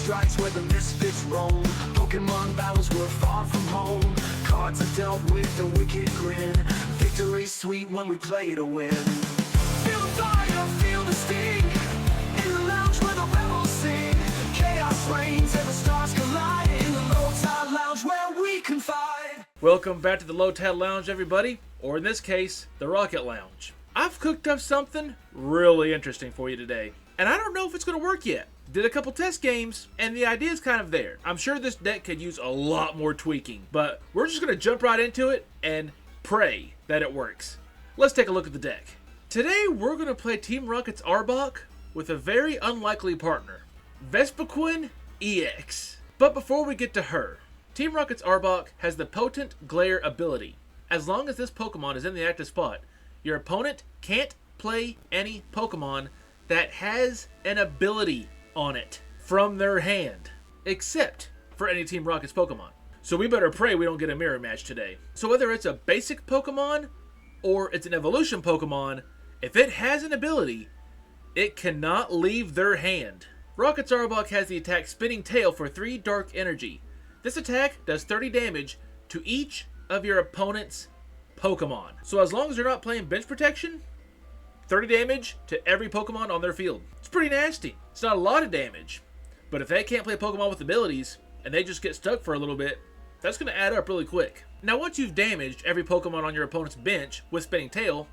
strikes where the misfits roam. Pokemon battles were far from home. Cards are dealt with a wicked grin. Victory's sweet when we play to win. Feel the fire, feel the sting. In the lounge where the rebels sing. Chaos reigns and the stars collide. In the low tide lounge where we confide. Welcome back to the Low Tide Lounge, everybody, or in this case, the Rocket Lounge. I've cooked up something really interesting for you today, and I don't know if it's going to work yet. Did a couple test games, and the idea is kind of there. I'm sure this deck could use a lot more tweaking, but we're just going to jump right into it and pray that it works. Let's take a look at the deck. Today, we're going to play Team Rocket's Arbok with a very unlikely partner, Vespiquen EX. But before we get to her, Team Rocket's Arbok has the Potent Glare ability. As long as this Pokemon is in the active spot, your opponent can't play any Pokemon that has an ability on it from their hand, except for any Team Rocket's Pokemon. So we better pray we don't get a mirror match today. So whether it's a basic Pokemon or it's an evolution Pokemon, if it has an ability, it cannot leave their hand. Rocket's Arbok has the attack Spinning Tail for 3 Dark Energy. This attack does 30 damage to each of your opponent's Pokemon. So as long as they're not playing bench protection, 30 damage to every Pokemon on their field. It's pretty nasty. It's not a lot of damage, but if they can't play Pokemon with abilities and they just get stuck for a little bit, that's going to add up really quick. Now once you've damaged every Pokemon on your opponent's bench with Spinning Tail,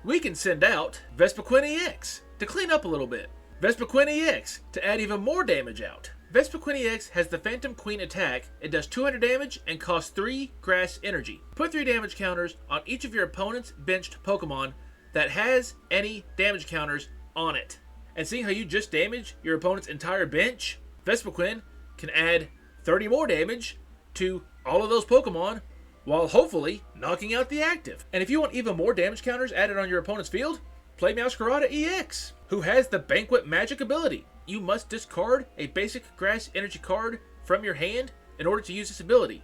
we can send out Vespiquen EX to clean up a little bit. Vespiquen EX to add even more damage out. Vespiquen EX has the Phantom Queen attack. It does 200 damage and costs 3 grass energy. Put 3 damage counters on each of your opponent's benched Pokemon that has any damage counters on it. And seeing how you just damaged your opponent's entire bench, Vespiquen can add 30 more damage to all of those Pokemon while hopefully knocking out the active. And if you want even more damage counters added on your opponent's field, play Meowscarada EX, who has the Banquet Magic ability. You must discard a basic grass energy card from your hand in order to use this ability.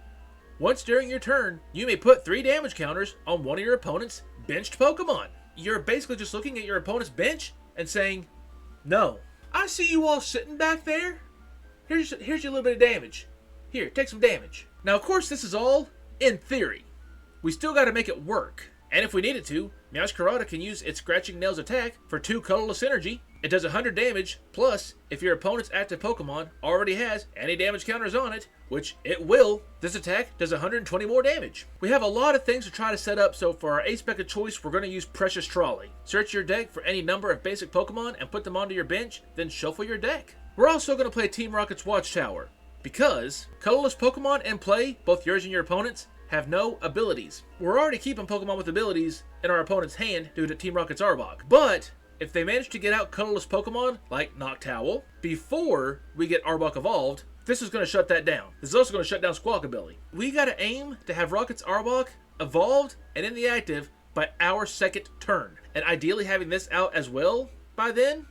Once during your turn, you may put 3 damage counters on one of your opponent's benched Pokemon. You're basically just looking at your opponent's bench and saying, no, I see you all sitting back there. Here's your little bit of damage. Here, take some damage. Now, of course, this is all in theory. We still got to make it work. And if we needed to, Meowscarada can use its Scratching Nails attack for 2 colorless energy. It does 100 damage, plus if your opponent's active Pokemon already has any damage counters on it, which it will, this attack does 120 more damage. We have a lot of things to try to set up, so for our A-Spec of choice, we're going to use Precious Trolley. Search your deck for any number of basic Pokemon and put them onto your bench, then shuffle your deck. We're also going to play Team Rocket's Watchtower, because colorless Pokemon in play, both yours and your opponent's, have no abilities. We're already keeping Pokemon with abilities in our opponent's hand due to Team Rocket's Arbok, but if they manage to get out colorless Pokemon like Noctowl before we get Arbok evolved, this is going to shut that down. This is also going to shut down Squawkabilly. We got to aim to have Rocket's Arbok evolved and in the active by our second turn. And ideally having this out as well by then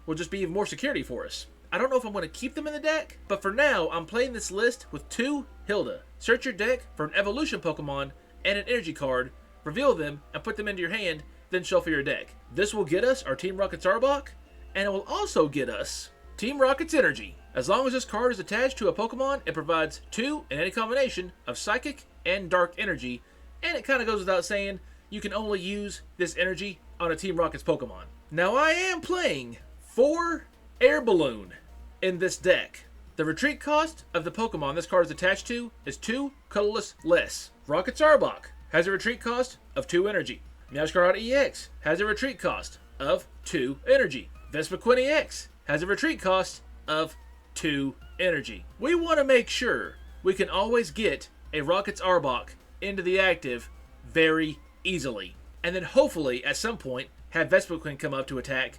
will just be even more security for us. I don't know if I'm going to keep them in the deck, but for now, I'm playing this list with 2 Hilda. Search your deck for an evolution Pokemon and an energy card, reveal them, and put them into your hand, then shuffle your deck. This will get us our Team Rocket's Arbok, and it will also get us Team Rocket's Energy. As long as this card is attached to a Pokemon, it provides 2 in any combination of Psychic and Dark Energy, and it kind of goes without saying, you can only use this energy on a Team Rocket's Pokemon. Now I am playing 4 Air Balloon in this deck. The retreat cost of the Pokemon this card is attached to is 2 colorless less. Rocket's Arbok has a retreat cost of 2 energy. Meowscarada EX has a retreat cost of 2 energy. Vespiquen EX has a retreat cost of 2 energy. We want to make sure we can always get a Rocket's Arbok into the active very easily. And then hopefully at some point have Vespiquen come up to attack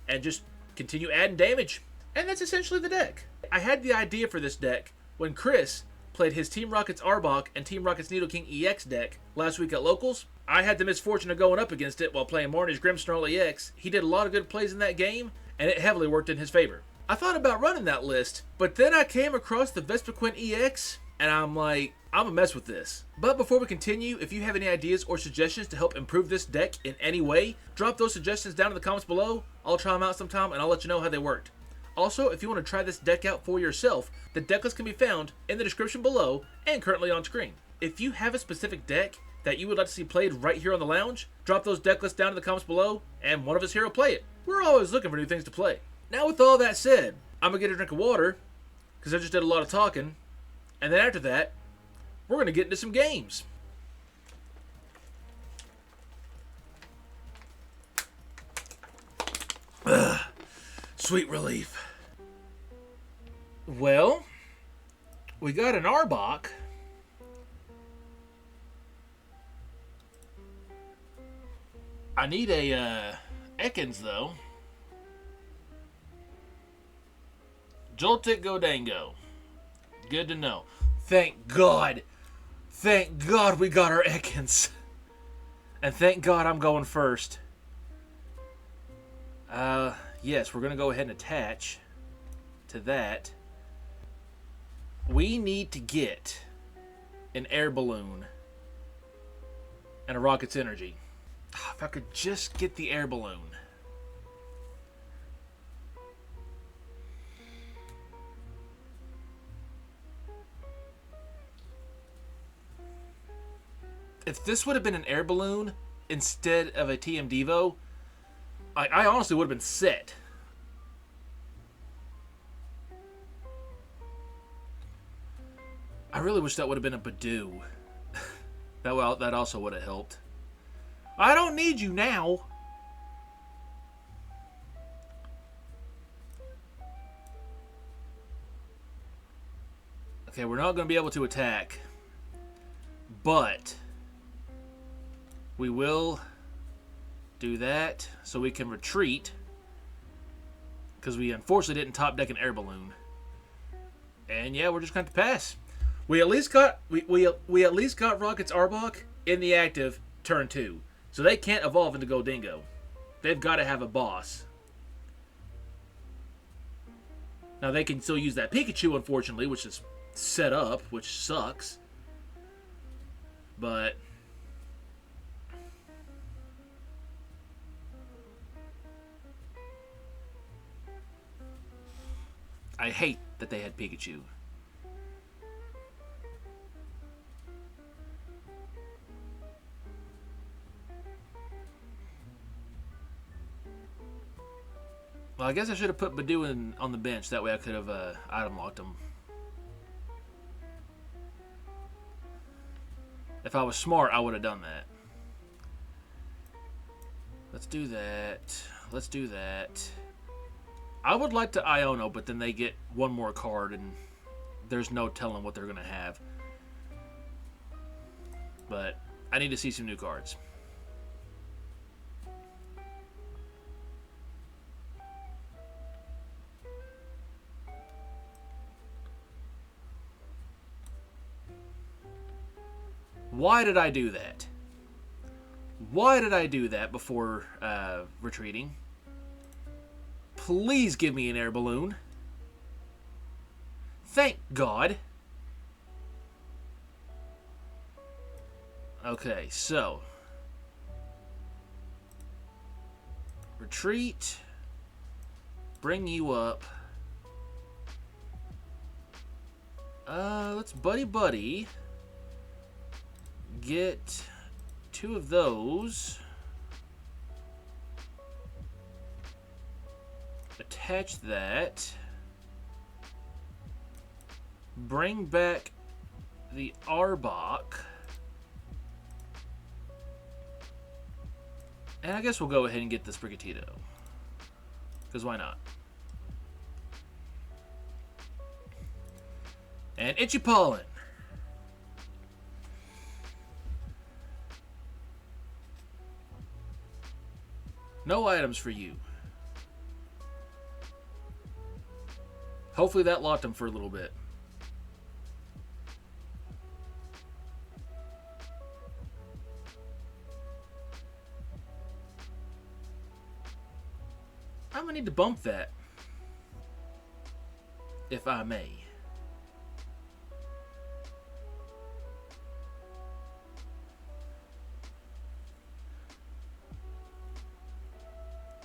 and just continue adding damage. And that's essentially the deck. I had the idea for this deck when Chris played his Team Rocket's Arbok and Team Rocket's Nidoking EX deck last week at Locals. I had the misfortune of going up against it while playing Marnie's Grimmsnarl EX. He did a lot of good plays in that game, and it heavily worked in his favor. I thought about running that list, but then I came across the Vespiquen EX, and I'm like, I'm gonna mess with this. But before we continue, if you have any ideas or suggestions to help improve this deck in any way, drop those suggestions down in the comments below. I'll try them out sometime, and I'll let you know how they worked. Also, if you want to try this deck out for yourself, the deck list can be found in the description below and currently on screen. If you have a specific deck that you would like to see played right here on the lounge, drop those deck lists down in the comments below, and one of us here will play it. We're always looking for new things to play. Now with all that said, I'm going to get a drink of water, because I just did a lot of talking, and then after that, we're going to get into some games. Ugh, sweet relief. Well, we got an Arbok. I need a Ekans though. Joltik Gholdengo. Good to know. Thank God. Thank God we got our Ekans. And thank God I'm going first. Yes, we're going to go ahead and attach to that. We need to get an air balloon and a rocket's energy. If I could just get the air balloon. If this would have been an air balloon instead of a TM Devo, I honestly would have been set. I really wish that would have been a Budew. That also would have helped. I don't need you now. Okay, we're not going to be able to attack. But we will do that so we can retreat. Because we unfortunately didn't top deck an air balloon. And yeah, we're just going to pass. We at least got we at least got Rocket's Arbok in the active turn 2. So they can't evolve into Gholdengo. They've got to have a boss. Now they can still use that Pikachu, unfortunately, which is set up, which sucks. But I hate that they had Pikachu. Well, I guess I should have put Budew on the bench. That way I could have item locked him. If I was smart, I would have done that. Let's do that. Let's do that. I would like to Iono, but then they get one more card, and there's no telling what they're going to have. But I need to see some new cards. Why did I do that? Why did I do that before retreating? Please give me an air balloon. Thank God. Okay, so retreat. Bring you up. Let's buddy. Get 2 of those. Attach that. Bring back the Arbok. And I guess we'll go ahead and get the Sprigatito. Because why not? And Itchy Pollen. No items for you. Hopefully that locked him for a little bit. I'm gonna need to bump that, if I may.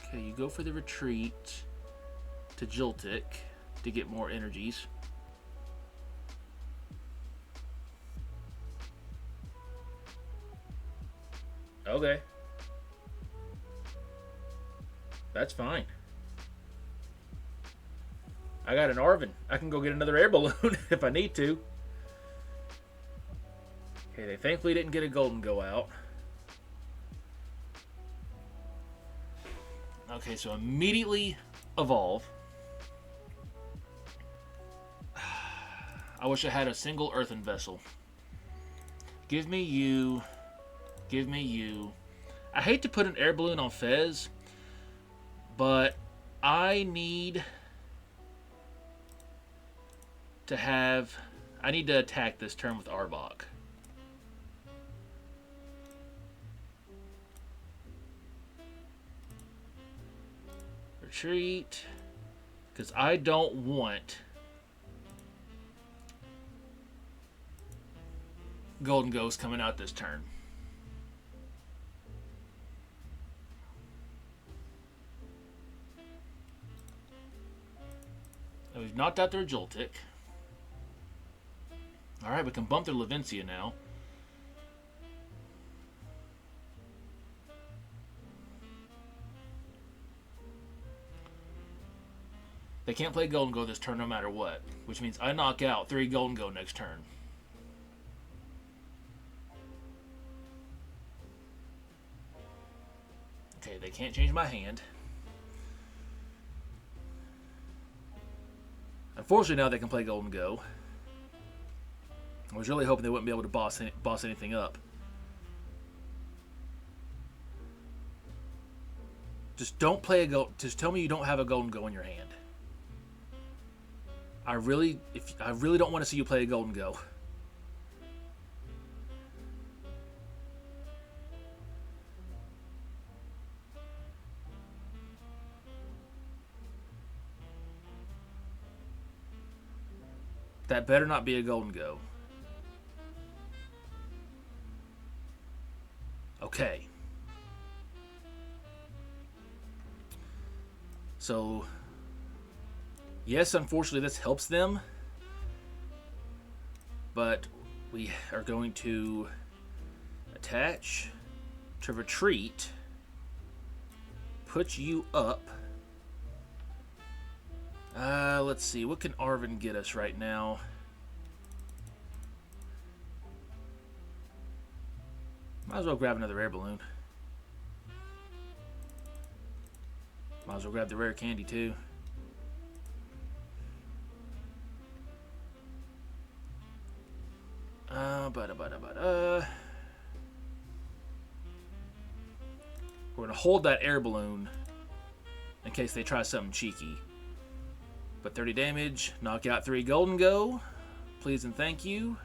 Okay, you go for the retreat to Joltik to get more energies. Okay. That's fine. I got an Arven. I can go get another air balloon if I need to. Okay, they thankfully didn't get a Gholdengo out. Okay, so immediately evolve. I wish I had a single earthen vessel. Give me you. Give me you. I hate to put an air balloon on Fez, but I need to have... I need to attack this turn with Arbok. Retreat. Because I don't want Gholdengos coming out this turn. And we've knocked out their Joltik. Alright, we can bump their Levincia now. They can't play Gholdengo this turn no matter what, which means I knock out 3 Gholdengo next turn. Okay, they can't change my hand. Unfortunately, now they can play Gholdengo. I was really hoping they wouldn't be able to boss anything up. Just don't play a just tell me you don't have a Gholdengo in your hand. I really don't want to see you play a Gholdengo. That better not be a Gholdengo. Okay. So, yes, unfortunately this helps them, but we are going to attach to retreat, put you up. Let's see, what can Arven get us right now? Might as well grab another air balloon. Might as well grab the rare candy too. We're gonna hold that air balloon in case they try something cheeky. But 30 damage, knock out 3 Gholdengo. Please and thank you.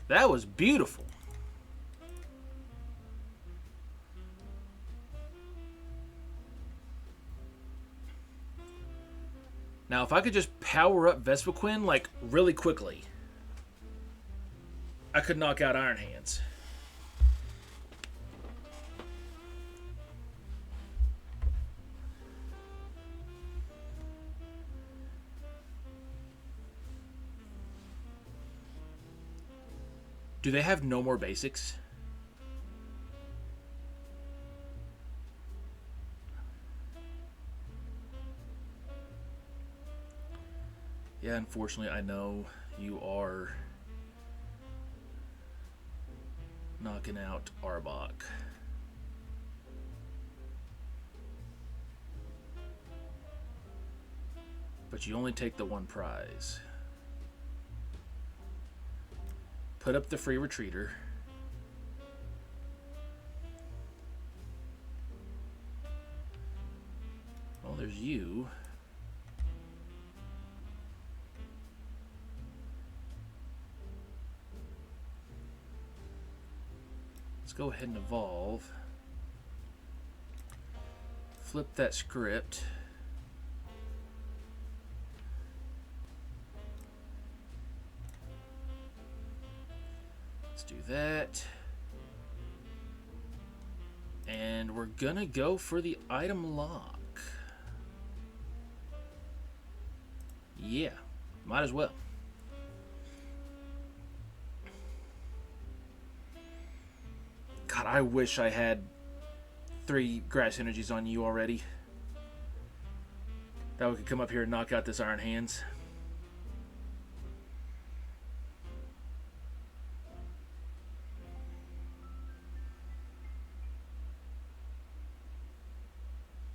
That was beautiful. Now, if I could just power up Vespiquen, like, really quickly, I could knock out Iron Hands. Do they have no more basics? Yeah, unfortunately, I know you are knocking out Arbok. But you only take the 1 prize. Put up the free retreater. Well, there's you. Let's go ahead and evolve. Flip that script. Do that. And we're gonna go for the item lock. Yeah, might as well. God, I wish I had 3 grass energies on you already. That we could come up here and knock out this Iron Hands.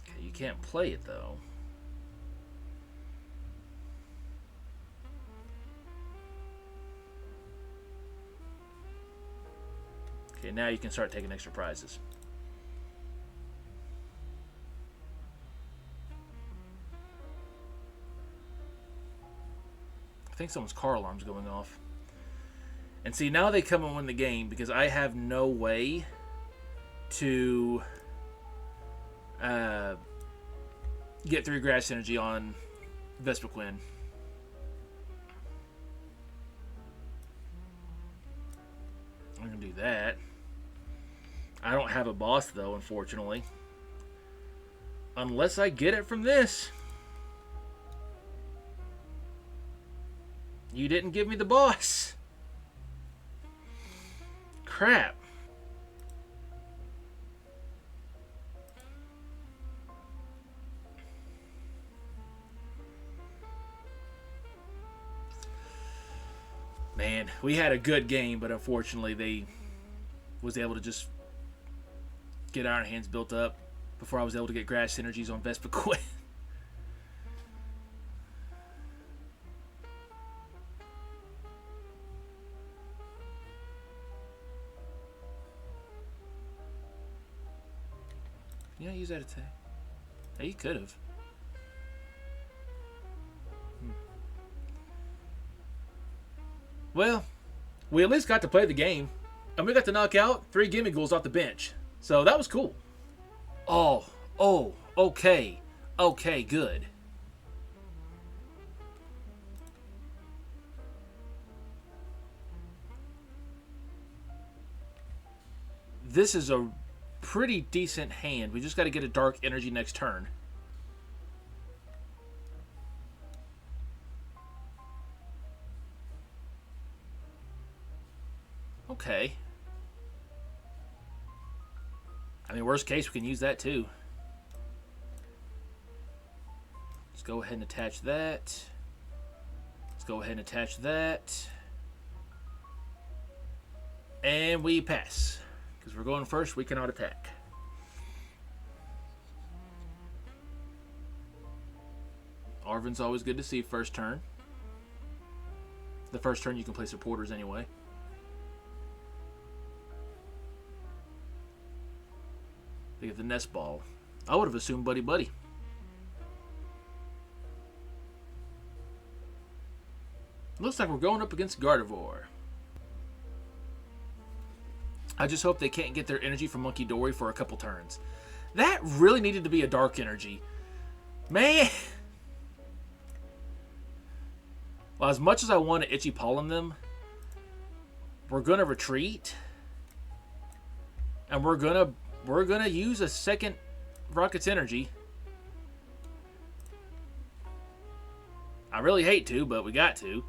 Okay, you can't play it though. Okay, now you can start taking extra prizes. I think someone's car alarm's going off. And see, now they come and win the game because I have no way to get 3 grass energy on Vespiquen. I'm going to do that. I don't have a boss, though, unfortunately. Unless I get it from this. You didn't give me the boss. Crap. Man, we had a good game, but unfortunately they was able to just get Iron Hands built up before I was able to get grass synergies on Vespiquen. You know, use that attack. Hey, you could have. Well, we at least got to play the game. And we got to knock out 3 Gimme Ghouls off the bench. So that was cool. Oh, okay. Okay, good. This is a pretty decent hand. We just got to get a dark energy next turn. Okay. I mean, worst case, we can use that too. Let's go ahead and attach that. Let's go ahead and attach that. And we pass. Because we're going first, we cannot attack. Arven's always good to see first turn. The first turn you can play supporters anyway. They get the nest ball. I would have assumed Buddy Buddy. Looks like we're going up against Gardevoir. I just hope they can't get their energy from Monkey Dory for a couple turns. That really needed to be a dark energy. Man! Well, as much as I want to Itchy Pollen them, we're going to retreat. And we're gonna use a second Rocket's energy. I really hate to, but we got to.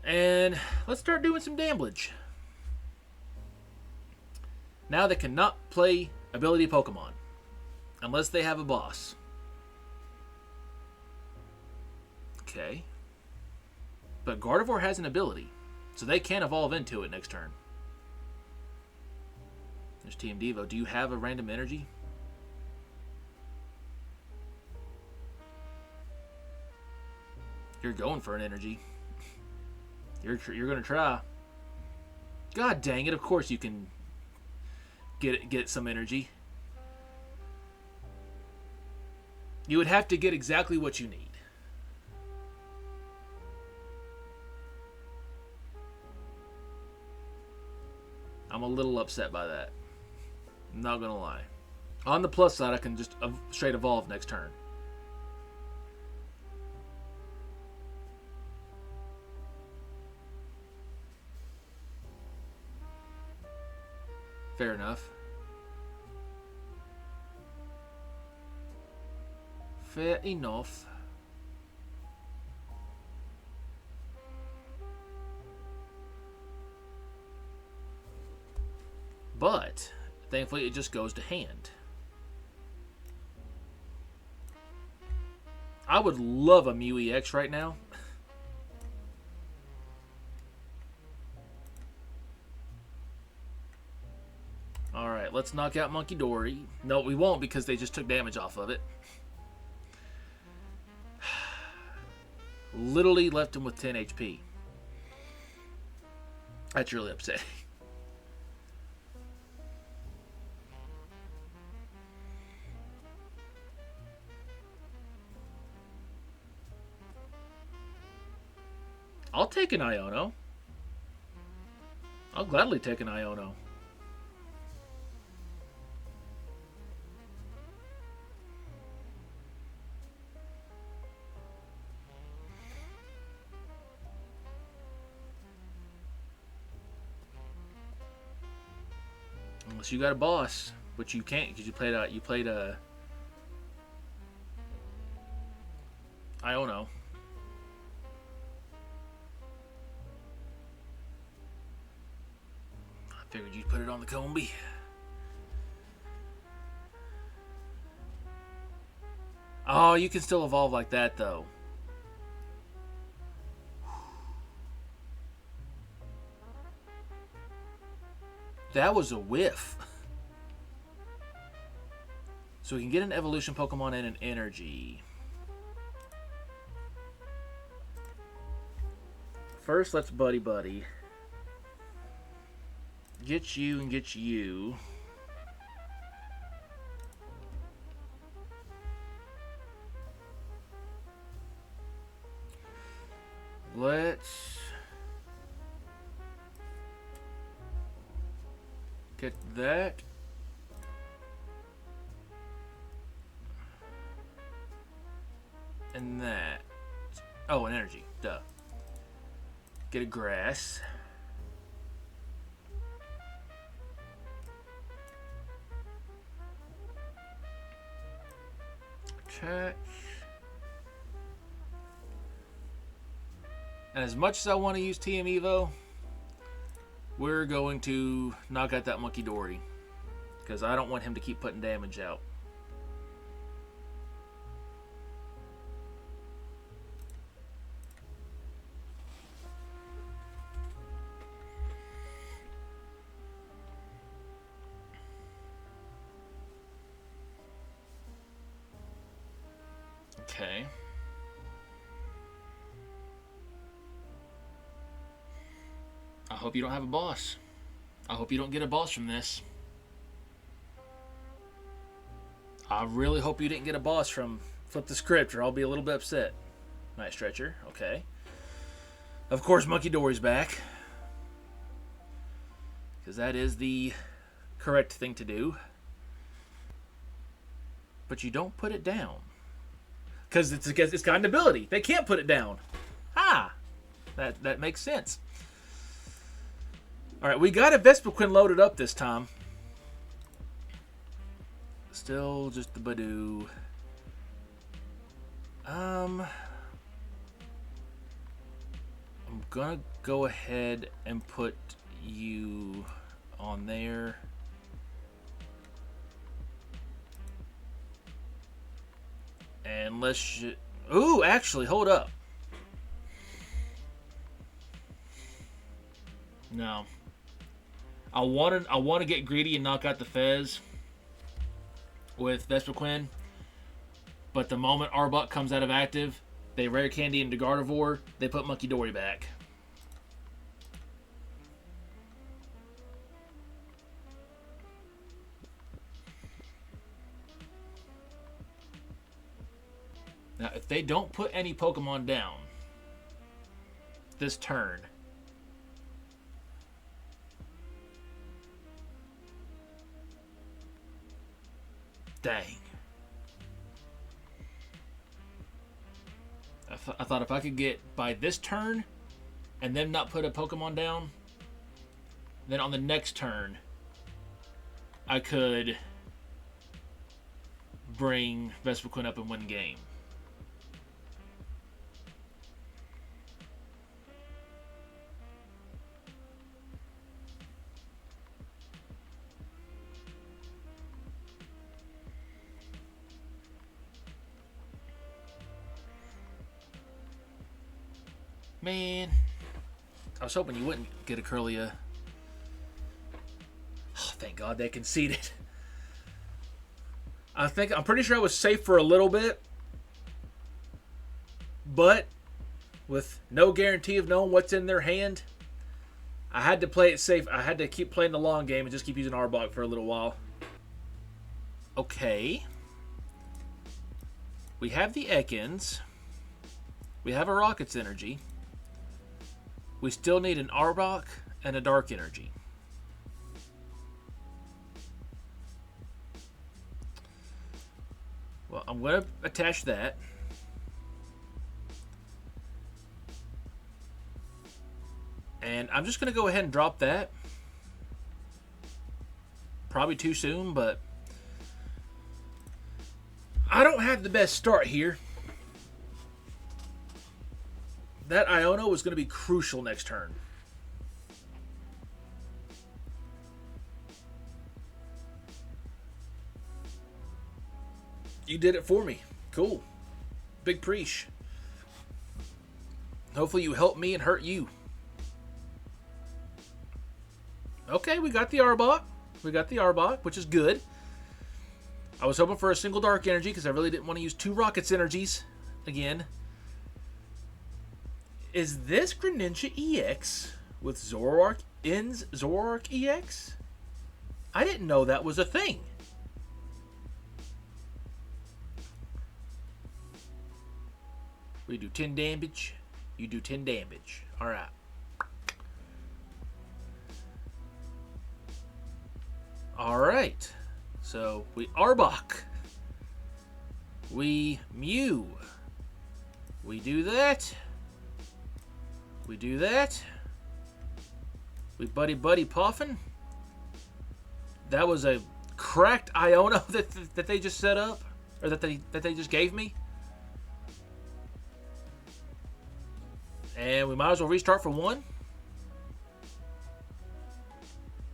And let's start doing some damage. Now they cannot play ability Pokemon unless they have a boss. Okay. But Gardevoir has an ability, so they can evolve into it next turn. There's Team Devo. Do you have a random energy? You're going for an energy. You're going to try. God dang it, of course you can get some energy. You would have to get exactly what you need. I'm a little upset by that. I'm not gonna lie. On the plus side, I can just straight evolve next turn. Fair enough. Fair enough. But thankfully it just goes to hand. I would love a Mew EX right now. Alright, let's knock out Monkey Dory. No, we won't because they just took damage off of it. Literally left him with 10 HP. That's really upsetting. I'll take an Iono. I'll gladly take an Iono. Unless you got a boss, which you can't because you played a Iono. I figured you'd put it on the Combee. Oh, you can still evolve like that though. That was a whiff. So we can get an evolution Pokemon and an energy. First, let's buddy. Get you and get you. Let's get that. And that. Oh, an energy. Duh. Get a grass. Attack. And as much as I want to use TM Evo, we're going to knock out that Monkey Dory. Because I don't want him to keep putting damage out. Okay. I hope you don't have a boss. I hope you don't get a boss from this. I really hope you didn't get a boss from Flip the Script or I'll be a little bit upset. Night Stretcher, okay. Of course Monkey Dory's back. Because that is the correct thing to do. But you don't put it down. Because it's got an ability. They can't put it down. Ah! That makes sense. Alright, we got a Vespiquen loaded up this time. Still just the Budew. I'm gonna go ahead and put you on there. And let's... Ooh, actually, hold up. No. I want to get greedy and knock out the Fez with Vespiquen. But the moment Arbok comes out of active, they rare candy into Gardevoir, they put Monkey Dory back. Now, if they don't put any Pokemon down this turn, dang. I thought if I could get by this turn and then not put a Pokemon down, then on the next turn I could bring Vespiquen up and win game. Man, I was hoping you wouldn't get a Curlia. Oh, thank God they conceded. I'm pretty sure I was safe for a little bit, but with no guarantee of knowing what's in their hand, I had to play it safe. I had to keep playing the long game and just keep using Arbok for a little while. Okay. We have the Ekans. We have a Rocket's Energy. We still need an Arbok and a Dark Energy. Well, I'm going to attach that. And I'm just going to go ahead and drop that. Probably too soon, but I don't have the best start here. That Iono is going to be crucial next turn. You did it for me. Cool. Big preach. Hopefully you help me and hurt you. Okay, we got the Arbok. We got the Arbok, which is good. I was hoping for a single Dark Energy because I really didn't want to use two Rockets Energies again. Is this Greninja EX with Zoroark ends Zoroark EX? I didn't know that was a thing. We do 10 damage. You do 10 damage. Alright. Alright. So, we Arbok. We Mew. We do that. We do that. We buddy puffin. That was a cracked Iono that they just set up, or that they just gave me. And we might as well restart for one.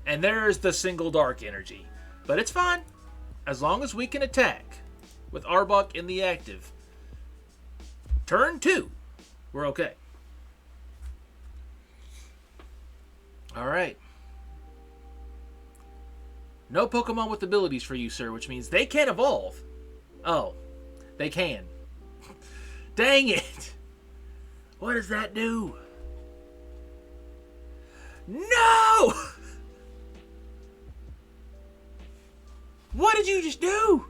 And there's the single Dark Energy. But it's fine. As long as we can attack with Arbok in the active. Turn 2. We're okay. Alright. No Pokemon with abilities for you, sir, which means they can't evolve. Oh. They can. Dang it! What does that do? No! What did you just do?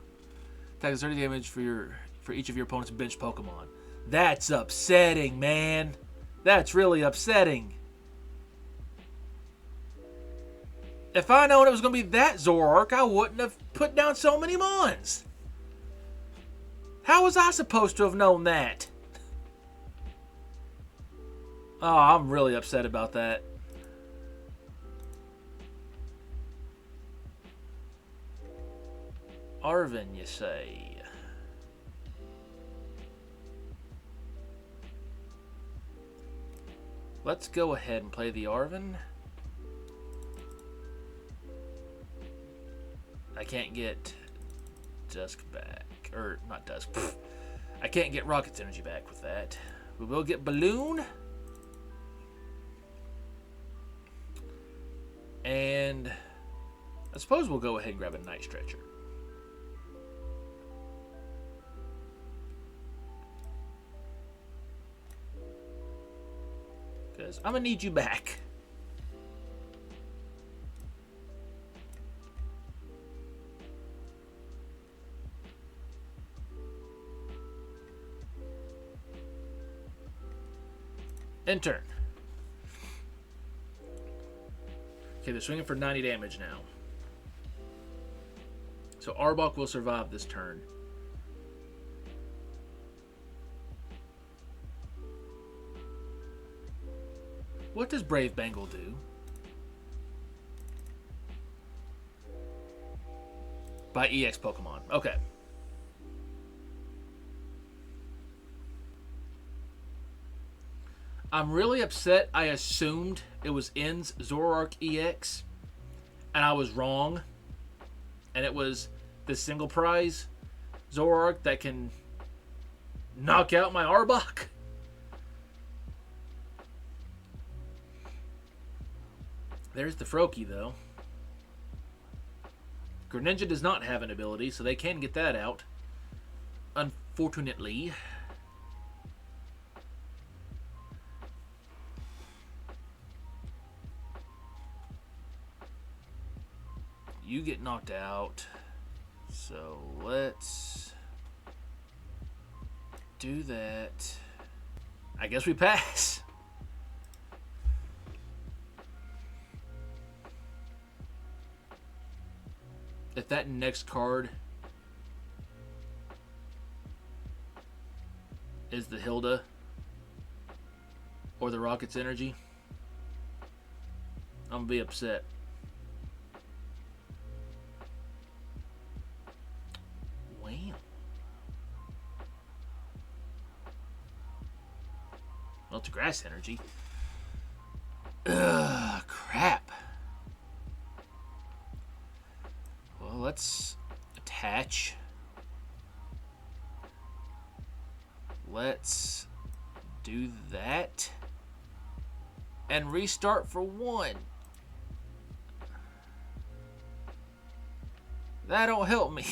Attack 30 damage for each of your opponent's bench Pokemon. That's upsetting, man. That's really upsetting. If I known it was going to be that Zoroark, I wouldn't have put down so many Mons. How was I supposed to have known that? Oh, I'm really upset about that. Arven, you say? Let's go ahead and play the Arven. I can't get Dusk back. Or, not Dusk. Pfft. I can't get Rocket's Energy back with that. We will get Balloon. And I suppose we'll go ahead and grab a Night Stretcher. Because I'm going to need you back. End turn. Okay, they're swinging for 90 damage now. So Arbok will survive this turn. What does Brave Bengal do? by EX Pokemon. Okay. I'm really upset I assumed it was N's Zoroark EX, and I was wrong. And it was the single prize Zoroark that can knock out my Arbok. There's the Froakie, though. Greninja does not have an ability, so they can get that out. Unfortunately. You get knocked out. So let's do that. I guess we pass. If that next card is the Hilda or the Rocket's Energy, I'm gonna be upset. Wow. Well, it's Grass Energy. Ugh, crap. Well, let's attach. Let's do that. And restart for 1. That don't help me.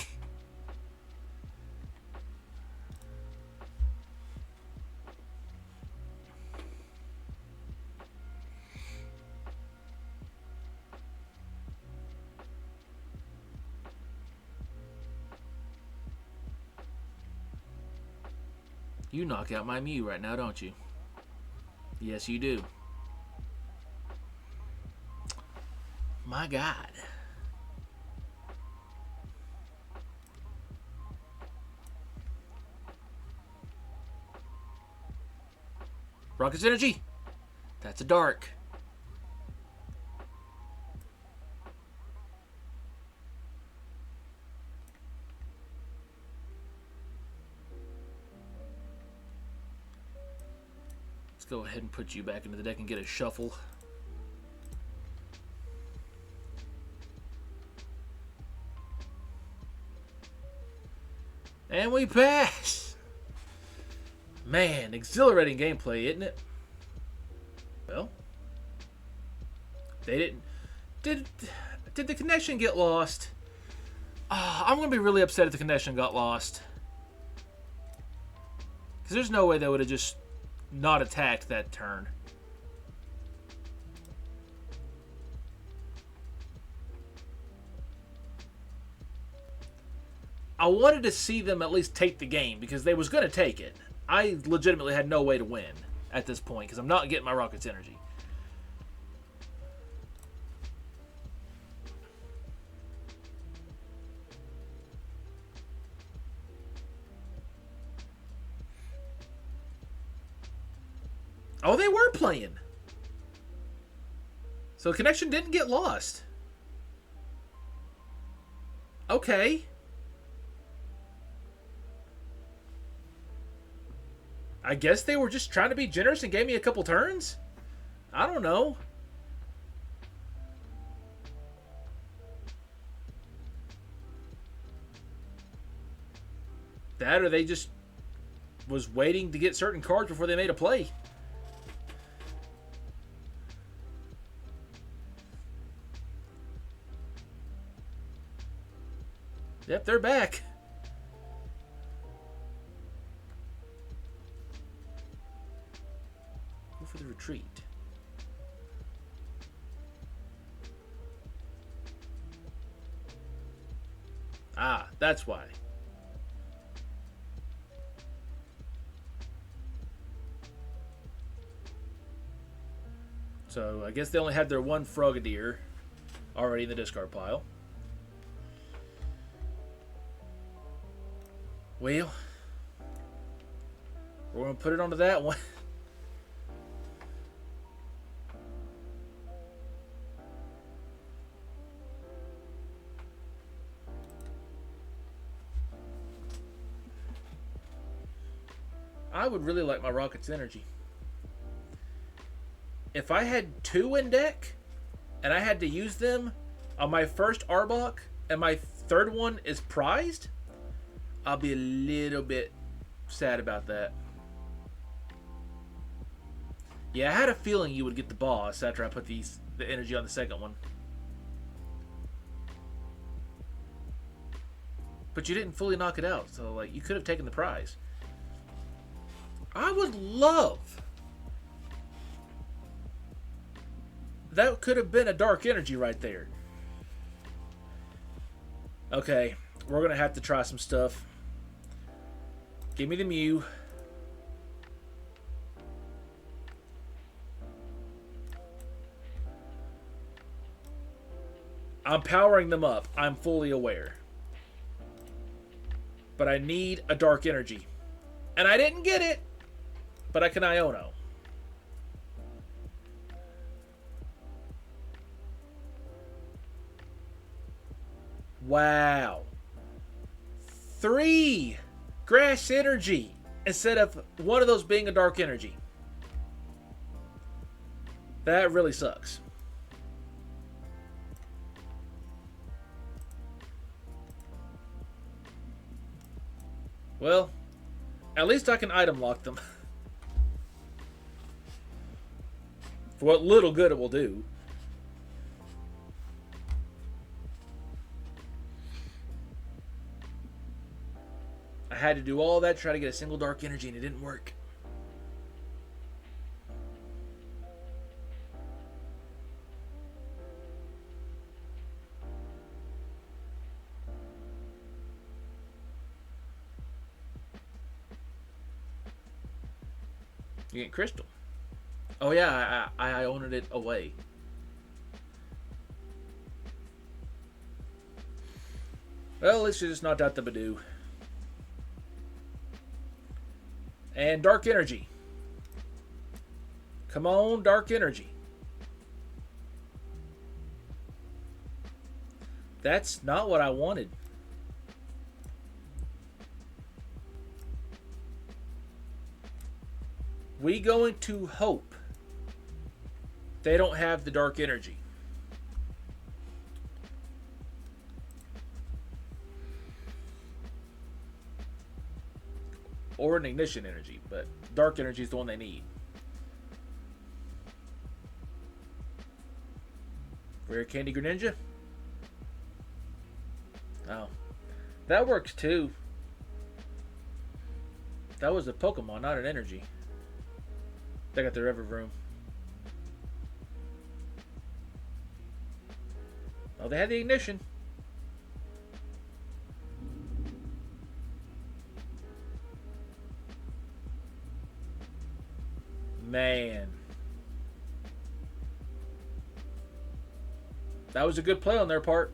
You knock out my Mew right now, don't you? Yes, you do. My God. Rocket's Energy. That's a dark. Go ahead and put you back into the deck and get a shuffle. And we pass! Man, exhilarating gameplay, isn't it? Well, they didn't... Did the connection get lost? I'm going to be really upset if the connection got lost. Because there's no way they would have just not attacked that turn. I wanted to see them at least take the game because they was going to take it. I legitimately had no way to win at this point because I'm not getting my Rocket's Energy. Oh, they were playing. So connection didn't get lost. Okay. I guess they were just trying to be generous and gave me a couple turns? I don't know. That or they just was waiting to get certain cards before they made a play. Yep, they're back. Go for the retreat. Ah, that's why. So, I guess they only had their one Frogadier already in the discard pile. Well, we're going to put it onto that one. I would really like my Rocket's Energy. If I had 2 in deck, and I had to use them on my first Arbok, and my third one is prized, I'll be a little bit sad about that. Yeah, I had a feeling you would get the boss after I put the energy on the second one. But you didn't fully knock it out, so like you could have taken the prize. I would love... That could have been a dark energy right there. Okay, we're going to have to try some stuff. Give me the Mew. I'm powering them up. I'm fully aware. But I need a dark energy. And I didn't get it. But I can Iono. Wow. 3 grass energy instead of one of those being a dark energy. That really sucks. Well, at least I can item lock them. For what little good it will do. I had to do all that to try to get a single dark energy and it didn't work. You get crystal. Oh yeah, I owned it away. Well, at least you just knocked out the Budew. And dark energy. Come on, dark energy. That's not what I wanted. We going to hope they don't have the dark energy. Or an ignition energy, but dark energy is the one they need. Rare Candy Greninja? Oh. That works too. That was a Pokemon, not an energy. They got the river room. Oh, they had the ignition. Man. That was a good play on their part.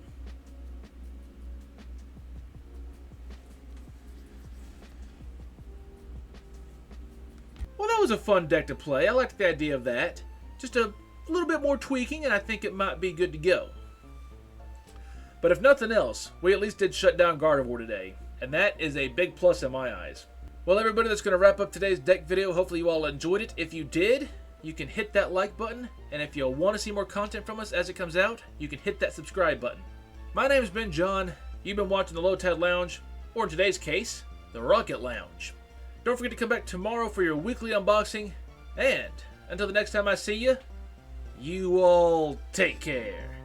Well, that was a fun deck to play. I liked the idea of that. Just a little bit more tweaking, and I think it might be good to go. But if nothing else, we at least did shut down Gardevoir today, and that is a big plus in my eyes. Well, everybody, that's going to wrap up today's deck video. Hopefully you all enjoyed it. If you did, you can hit that like button, and if you want to see more content from us as it comes out, you can hit that subscribe button. My name's been John. You've been watching the Low Tide Lounge, or in today's case, the Rocket Lounge. Don't forget to come back tomorrow for your weekly unboxing, and until the next time I see you, you all take care.